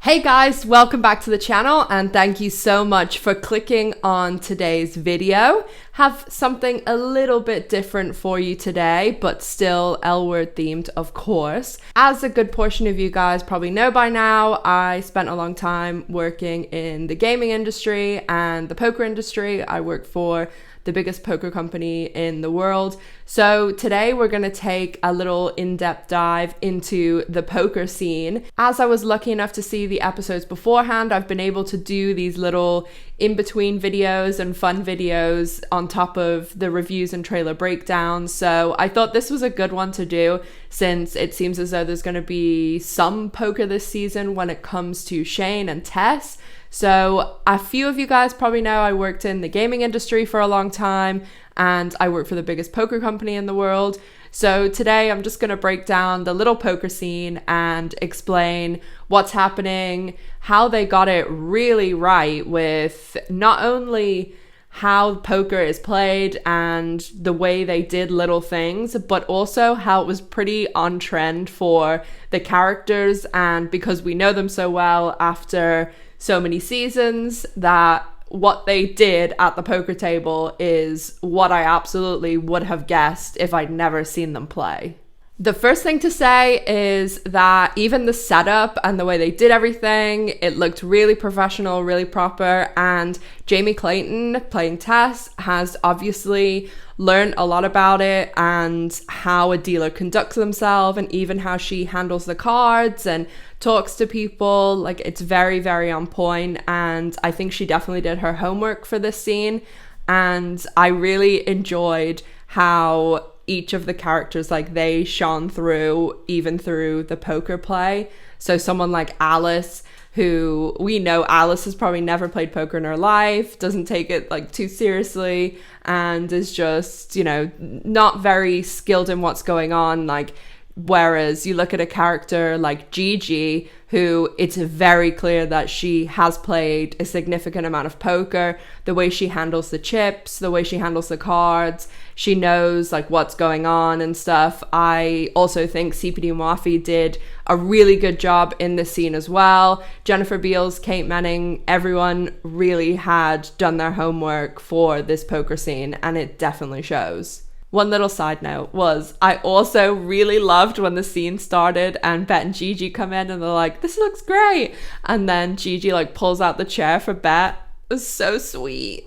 Hey guys, welcome back to the channel and thank you so much for clicking on today's video. Have something a little bit different for you today, but still L-word themed, of course. As a good portion of you guys probably know by now, I spent a long time working in the gaming industry and the poker industry. I work for the biggest poker company in the world. So today we're going to take a little in-depth dive into the poker scene. As I was lucky enough to see the episodes beforehand, I've been able to do these little in-between videos and fun videos on top of the reviews and trailer breakdowns. So I thought this was a good one to do since it seems as though there's going to be some poker this season when it comes to Shane and Tess. So a few of you guys probably know I worked in the gaming industry for a long time and I work for the biggest poker company in the world. So today I'm just going to break down the little poker scene and explain what's happening, how they got it really right with not only how poker is played and the way they did little things, but also how it was pretty on trend for the characters, and because we know them so well after so many seasons, that what they did at the poker table is what I absolutely would have guessed if I'd never seen them play. The first thing to say is that even the setup and the way they did everything, it looked really professional, really proper, and Jamie Clayton playing Tess has obviously learned a lot about it and how a dealer conducts themselves and even how she handles the cards and talks to people. Like, it's very, very on point, and I think she definitely did her homework for this scene, and I really enjoyed how each of the characters, like, they shone through even through the poker play. So someone like Alice, who we know Alice has probably never played poker in her life, doesn't take it like too seriously, and is just, you know, not very skilled in what's going on. Like, whereas you look at a character like Gigi, who it's very clear that she has played a significant amount of poker, the way she handles the chips, the way she handles the cards, she knows like what's going on and stuff. I also think CPD Murphy did a really good job in this scene as well. Jennifer Beals, Kate Manning, everyone really had done their homework for this poker scene, and it definitely shows. One little side note was I also really loved when the scene started and Bette and Gigi come in and they're like, "This looks great." And then Gigi like pulls out the chair for Bette. It was so sweet.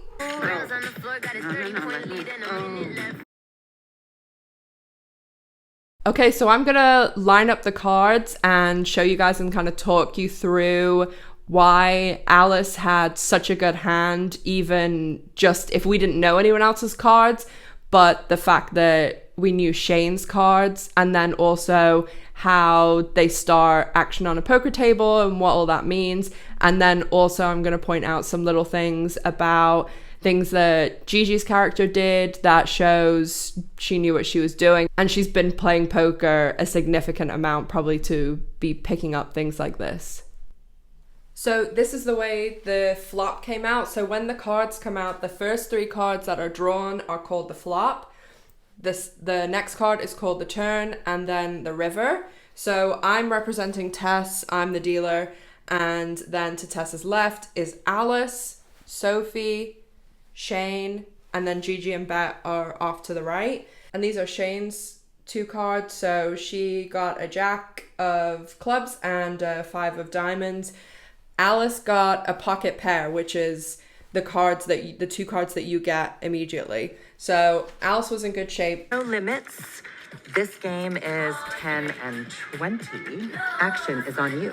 Okay, so I'm gonna line up the cards and show you guys and kind of talk you through why Alice had such a good hand, even just if we didn't know anyone else's cards, but the fact that we knew Shane's cards, and then also how they start action on a poker table and what all that means. And then also I'm going to point out some little things about things that Gigi's character did that shows she knew what she was doing, and she's been playing poker a significant amount probably to be picking up things like this. So this is the way the flop came out. So when the cards come out, the first three cards that are drawn are called the flop. The next card is called the turn, and then the river. So I'm representing Tess, I'm the dealer, and then to Tess's left is Alice, Sophie, Shane, and then Gigi and Bette are off to the right. And these are Shane's two cards. So she got a jack of clubs and a 5 of diamonds. Alice got a pocket pair, which is the two cards that you get immediately. So Alice was in good shape. No limits. This game is 10 and 20. Action is on you.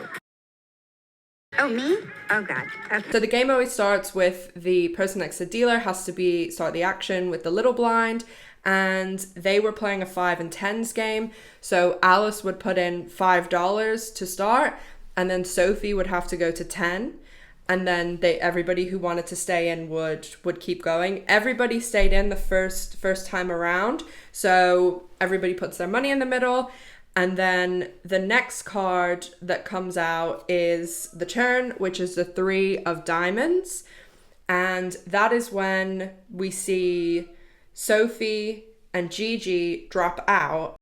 Oh, me? Oh, God. Okay. So the game always starts with the person next to the dealer has to start the action with the little blind, and they were playing a 5 and 10s game. So Alice would put in $5 to start, and then Sophie would have to go to 10, and then everybody who wanted to stay in would keep going. Everybody stayed in the first time around, so everybody puts their money in the middle, and then the next card that comes out is the turn, which is the 3 of diamonds, and that is when we see Sophie and Gigi drop out.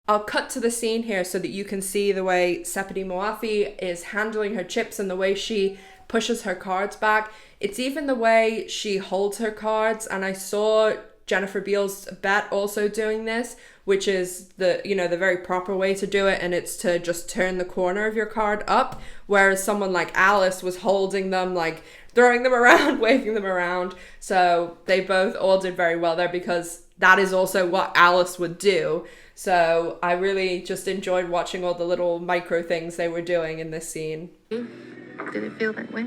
I'll cut to the scene here so that you can see the way Sepideh Moafi is handling her chips and the way she pushes her cards back. It's even the way she holds her cards. And I saw Jennifer Beals' Bette also doing this, which is the very proper way to do it. And it's to just turn the corner of your card up. Whereas someone like Alice was holding them, like throwing them around, waving them around. So they both all did very well there because that is also what Alice would do. So I really just enjoyed watching all the little micro things they were doing in this scene. Did it feel that way?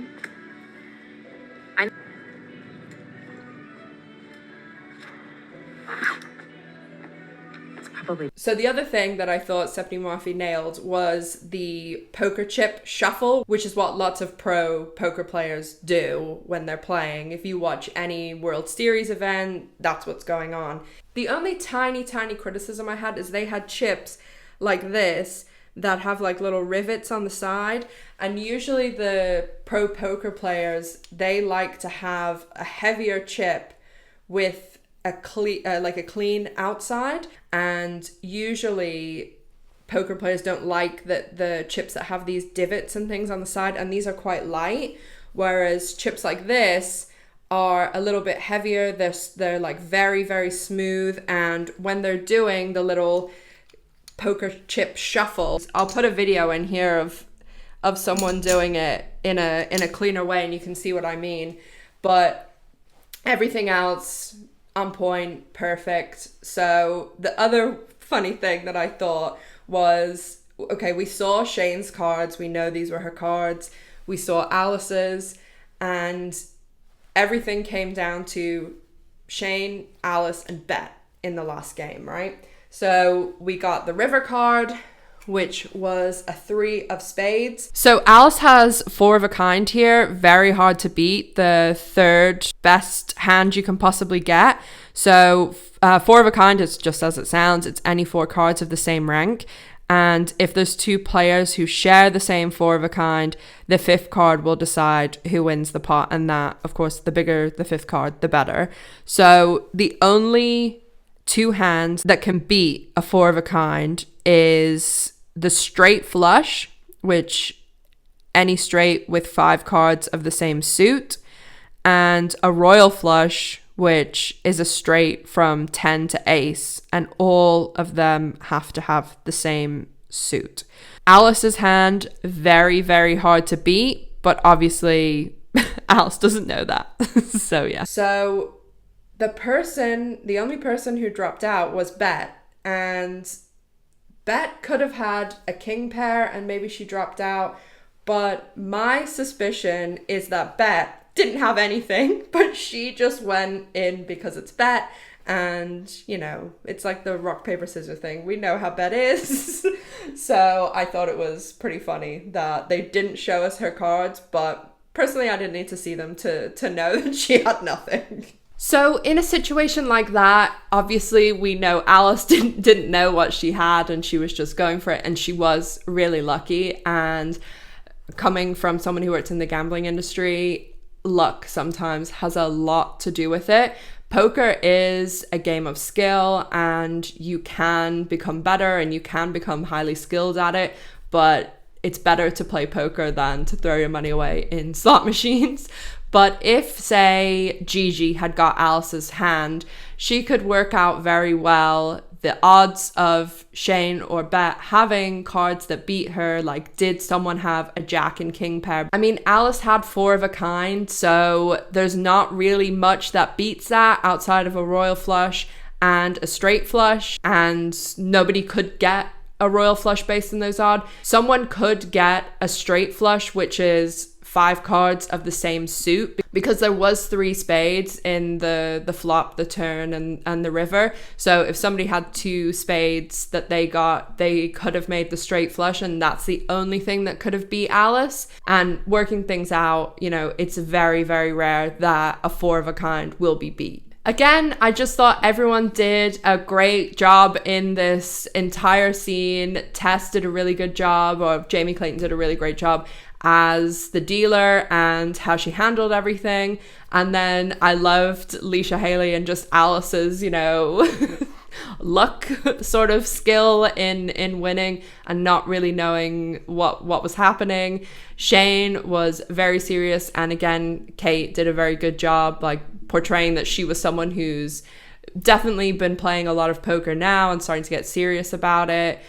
It's probably... So the other thing that I thought Sepideh Moafi nailed was the poker chip shuffle, which is what lots of pro poker players do when they're playing. If you watch any World Series event, that's what's going on. The only tiny criticism I had is they had chips like this that have like little rivets on the side, and usually the pro poker players, they like to have a heavier chip with a clean outside, and usually poker players don't like the chips that have these divots and things on the side, and these are quite light, whereas chips like this are a little bit heavier. They're like very, very smooth, and when they're doing the little poker chip shuffle, I'll put a video in here of someone doing it in a cleaner way, and you can see what I mean. But everything else on point, perfect. So the other funny thing that I thought was, okay, we saw Shane's cards, we know these were her cards, we saw Alice's, and everything came down to Shane, Alice, and Bette in the last game, right? So we got the river card, which was a 3 of spades. So Alice has 4 of a kind here, very hard to beat, the third best hand you can possibly get. So 4 of a kind is just as it sounds, it's any 4 cards of the same rank. And if there's 2 players who share the same 4 of a kind, the 5th card will decide who wins the pot. And that, of course, the bigger the 5th card, the better. So the only 2 hands that can beat a 4 of a kind is the straight flush, which any straight with 5 cards of the same suit, and a royal flush, which is a straight from 10 to ace, and all of them have to have the same suit. Alice's hand, very, very hard to beat, but obviously Alice doesn't know that. So yeah. So the only person who dropped out was Bette, and Bette could have had a king pair and maybe she dropped out, but my suspicion is that Bette didn't have anything, but she just went in because it's Bette, and it's like the rock paper scissors thing. We know how Bette is. So I thought it was pretty funny that they didn't show us her cards, but personally I didn't need to see them to know that she had nothing. So in a situation like that, obviously we know Alice didn't know what she had, and she was just going for it, and she was really lucky. And coming from someone who works in the gambling industry, luck sometimes has a lot to do with it. Poker is a game of skill, and you can become better and you can become highly skilled at it, but it's better to play poker than to throw your money away in slot machines. But if, say, Gigi had got Alice's hand, she could work out very well the odds of Shane or Bette having cards that beat her. Like, did someone have a jack and king pair? I mean, Alice had 4 of a kind, so there's not really much that beats that outside of a royal flush and a straight flush, and nobody could get a royal flush based on those odds. Someone could get a straight flush, which is 5 cards of the same suit, because there was 3 spades in the flop, the turn, and the river. So if somebody had 2 spades that they got, they could have made the straight flush, and that's the only thing that could have beat Alice. And working things out, it's very, very rare that a 4 of a kind will be beat. Again, I just thought everyone did a great job in this entire scene. Tess did a really good job, or Jamie Clayton did a really great job as the dealer and how she handled everything. And then I loved Leisha Haley and just Alice's, luck sort of skill in winning and not really knowing what was happening. Shane was very serious, and again, Kate did a very good job like portraying that she was someone who's definitely been playing a lot of poker now and starting to get serious about it.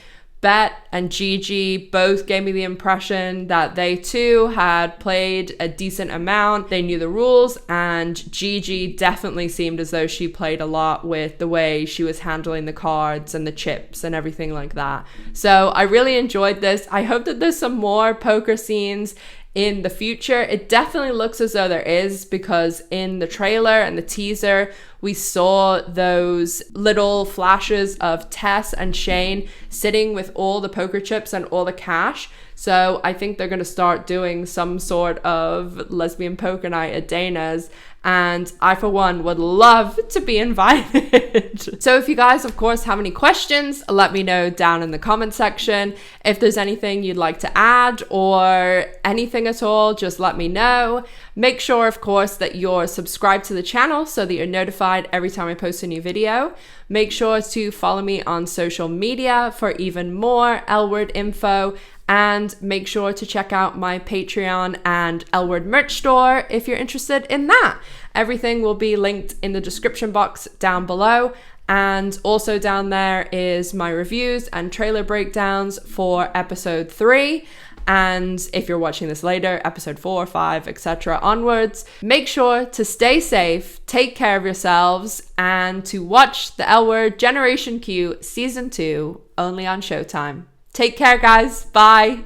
Bette and Gigi both gave me the impression that they too had played a decent amount. They knew the rules, and Gigi definitely seemed as though she played a lot with the way she was handling the cards and the chips and everything like that. So I really enjoyed this. I hope that there's some more poker scenes in the future. It definitely looks as though there is, because in the trailer and the teaser we saw those little flashes of Tess and Shane sitting with all the poker chips and all the cash. So I think they're going to start doing some sort of lesbian poker night at Dana's, and I for one would love to be invited. So if you guys of course have any questions, let me know down in the comment section. If there's anything you'd like to add or anything at all, just let me know. Make sure of course that you're subscribed to the channel so that you're notified every time I post a new video. Make sure to follow me on social media for even more L Word info, and make sure to check out my Patreon and L Word merch store if you're interested in that. Everything will be linked in the description box down below, and also down there is my reviews and trailer breakdowns for episode 3. And if you're watching this later, episode 4, 5, etc. onwards. Make sure to stay safe, take care of yourselves, and to watch the L Word Generation Q Season 2 only on Showtime. Take care, guys. Bye.